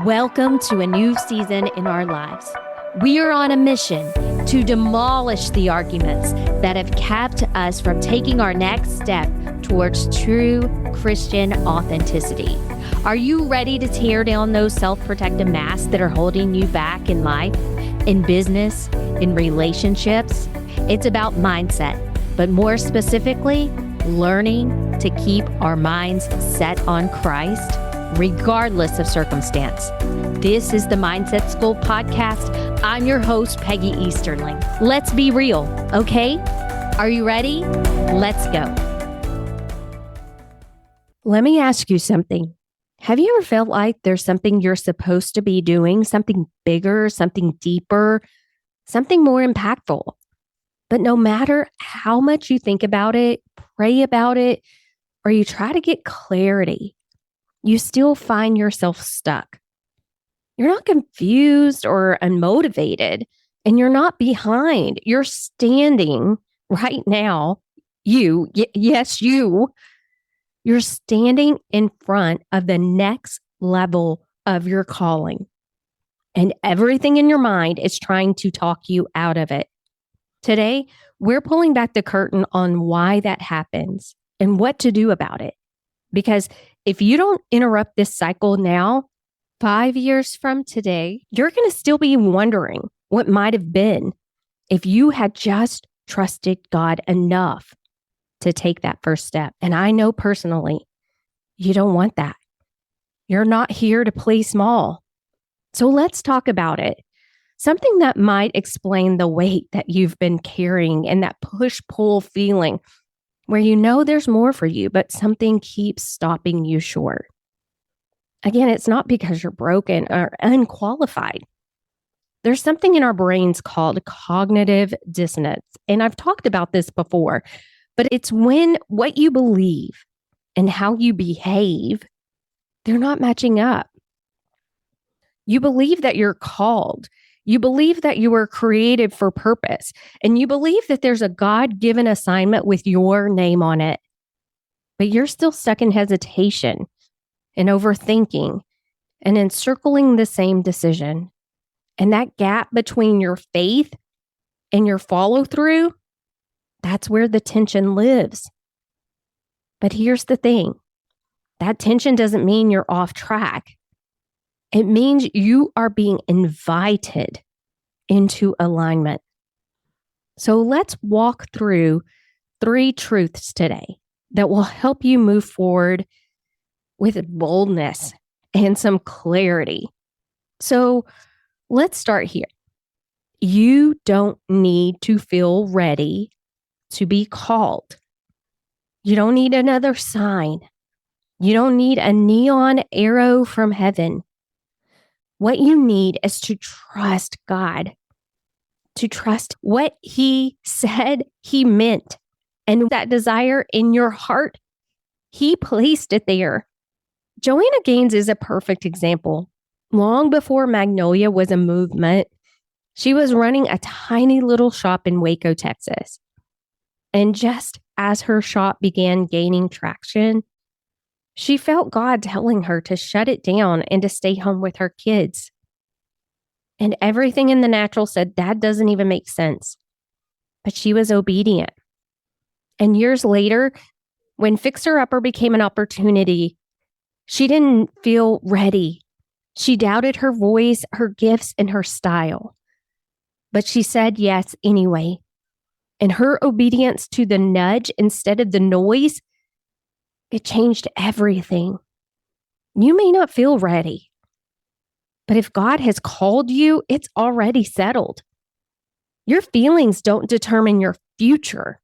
Welcome to a new season in our lives. We are on a mission to demolish the arguments that have kept us from taking our next step towards true Christian authenticity. Are you ready to tear down those self-protective masks that are holding you back in life, in business, in relationships? It's about mindset, but more specifically, learning to keep our minds set on Christ, regardless of circumstance. This is the Mindset School podcast. I'm your host, Peggy Easterling. Let's be real, okay? Are you ready? Let's go. Let me ask you something. Have you ever felt like there's something you're supposed to be doing, something bigger, something deeper, something more impactful? But no matter how much you think about it, pray about it, or you try to get clarity, you still find yourself stuck. You're not confused or unmotivated, and you're not behind. You're standing right now. You're standing in front of the next level of your calling, and everything in your mind is trying to talk you out of it. Today, we're pulling back the curtain on why that happens and what to do about it. Because if you don't interrupt this cycle now, 5 years from today, you're going to still be wondering what might have been if you had just trusted God enough to take that first step. And I know personally, you don't want that. You're not here to play small. So let's talk about it. Something that might explain the weight that you've been carrying and that push-pull feeling where you know there's more for you, but something keeps stopping you short. Again, it's not because you're broken or unqualified. There's something in our brains called cognitive dissonance. And I've talked about this before, but it's when what you believe and how you behave, they're not matching up. You believe that you're called. You believe that you were created for purpose, and you believe that there's a God-given assignment with your name on it, but you're still stuck in hesitation and overthinking and encircling the same decision. And that gap between your faith and your follow-through, that's where the tension lives. But here's the thing. That tension doesn't mean you're off track. It means you are being invited into alignment. So let's walk through 3 truths today that will help you move forward with boldness and some clarity. So let's start here. You don't need to feel ready to be called. You don't need another sign. You don't need a neon arrow from heaven. What you need is to trust God, to trust what He said He meant. And that desire in your heart, He placed it there. Joanna Gaines is a perfect example. Long before Magnolia was a movement, she was running a tiny little shop in Waco, Texas. And just as her shop began gaining traction, she felt God telling her to shut it down and to stay home with her kids. And everything in the natural said that doesn't even make sense. But she was obedient. And years later, when Fixer Upper became an opportunity, she didn't feel ready. She doubted her voice, her gifts, and her style. But she said yes anyway. And her obedience to the nudge instead of the noise, it changed everything. You may not feel ready, but if God has called you, it's already settled. Your feelings don't determine your future.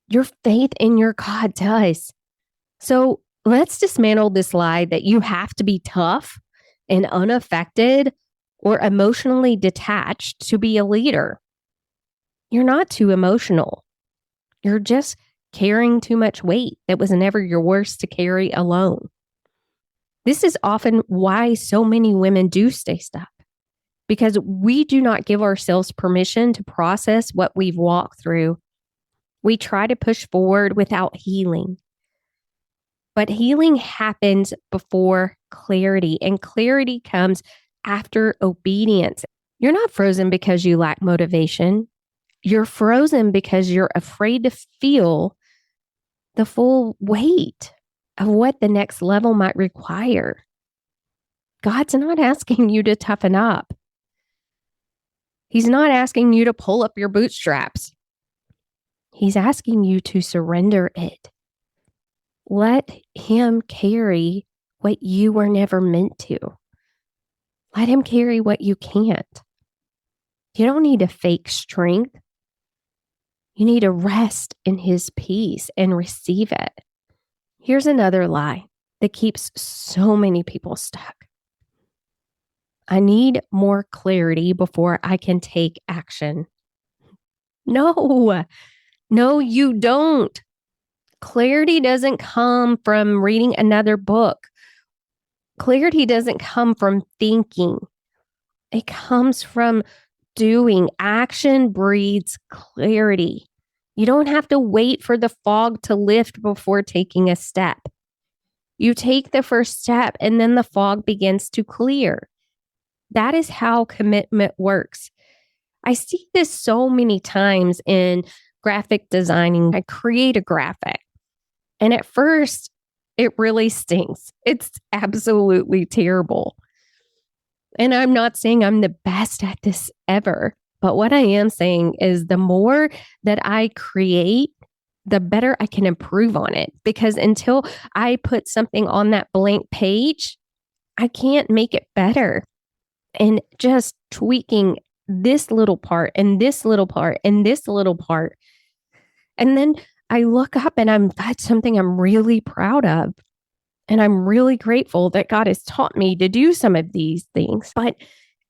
Your faith in your God does. So let's dismantle this lie that you have to be tough and unaffected or emotionally detached to be a leader. You're not too emotional. You're just carrying too much weight that was never yours to carry alone. This is often why so many women do stay stuck, because we do not give ourselves permission to process what we've walked through. We try to push forward without healing. But healing happens before clarity, and clarity comes after obedience. You're not frozen because you lack motivation. You're frozen because you're afraid to feel the full weight of what the next level might require. God's not asking you to toughen up. He's not asking you to pull up your bootstraps. He's asking you to surrender it. Let him carry what you were never meant to. Let him carry what you can't. You don't need to fake strength. You need to rest in his peace and receive it. Here's another lie that keeps so many people stuck. I need more clarity before I can take action. No, you don't. Clarity doesn't come from reading another book. Clarity doesn't come from thinking. It comes from doing. Action breeds clarity. You don't have to wait for the fog to lift before taking a step. You take the first step and then the fog begins to clear. That is how commitment works. I see this so many times in graphic designing. I create a graphic, and at first, it really stinks. It's absolutely terrible. And I'm not saying I'm the best at this ever, but what I am saying is the more that I create, the better I can improve on it. Because until I put something on that blank page, I can't make it better. And just tweaking this little part and this little part and this little part. And then I look up and that's something I'm really proud of. And I'm really grateful that God has taught me to do some of these things. But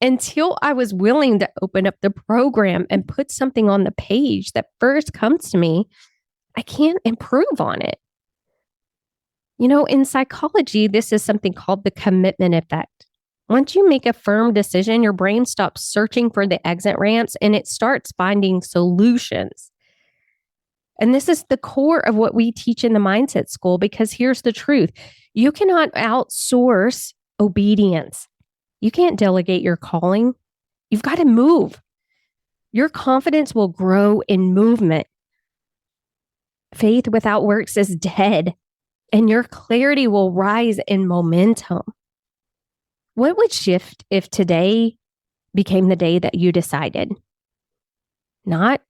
until I was willing to open up the program and put something on the page that first comes to me, I can't improve on it. You know, in psychology, this is something called the commitment effect. Once you make a firm decision, your brain stops searching for the exit ramps and it starts finding solutions. And this is the core of what we teach in the mindset school, because here's the truth. You cannot outsource obedience. You can't delegate your calling. You've got to move. Your confidence will grow in movement. Faith without works is dead, and your clarity will rise in momentum. What would shift if today became the day that you decided? Not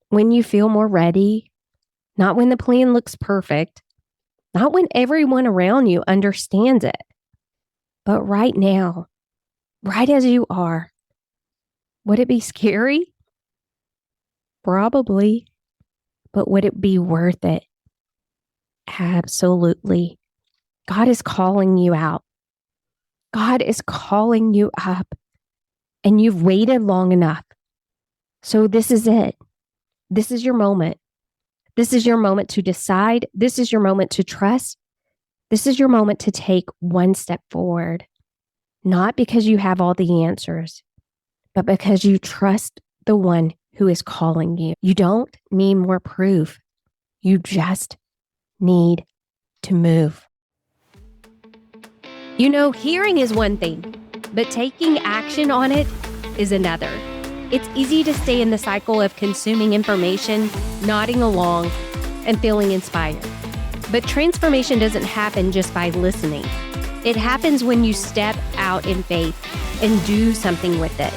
when you feel more ready, not when the plan looks perfect, not when everyone around you understands it, but right now, right as you are. Would it be scary? Probably. But would it be worth it? Absolutely. God is calling you out. God is calling you up, and you've waited long enough. So this is it. This is your moment. This is your moment to decide. This is your moment to trust. This is your moment to take one step forward, not because you have all the answers, but because you trust the one who is calling you. You don't need more proof. You just need to move. You know, hearing is one thing, but taking action on it is another. It's easy to stay in the cycle of consuming information, nodding along, and feeling inspired. But transformation doesn't happen just by listening. It happens when you step out in faith and do something with it.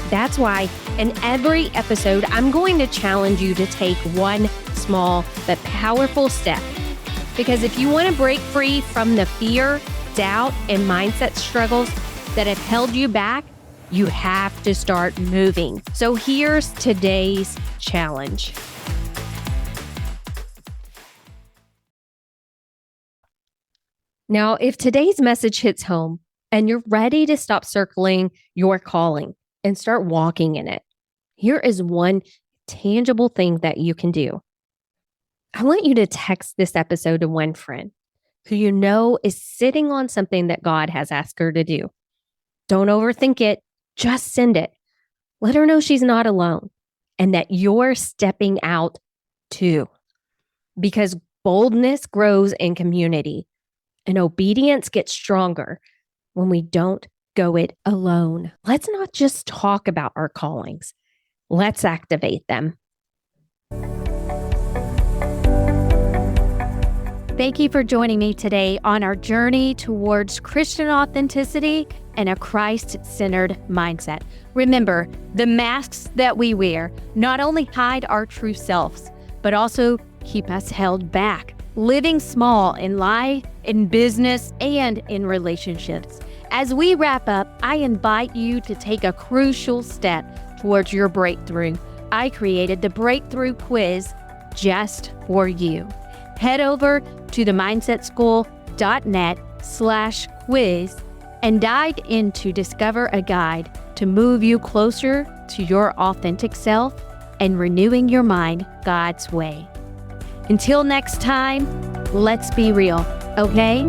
That's why in every episode, I'm going to challenge you to take one small but powerful step. Because if you want to break free from the fear, doubt, and mindset struggles that have held you back, you have to start moving. So here's today's challenge. Now, if today's message hits home and you're ready to stop circling your calling and start walking in it, here is one tangible thing that you can do. I want you to text this episode to one friend who you know is sitting on something that God has asked her to do. Don't overthink it. Just send it. Let her know she's not alone and that you're stepping out too. Because boldness grows in community. And obedience gets stronger when we don't go it alone. Let's not just talk about our callings. Let's activate them. Thank you for joining me today on our journey towards Christian authenticity and a Christ-centered mindset. Remember, the masks that we wear not only hide our true selves, but also keep us held back, living small in life, in business, and in relationships. As we wrap up, I invite you to take a crucial step towards your breakthrough. I created the Breakthrough Quiz just for you. Head over to themindsetSchool.net/quiz and dive in to discover a guide to move you closer to your authentic self and renewing your mind God's way. Until next time, let's be real, okay?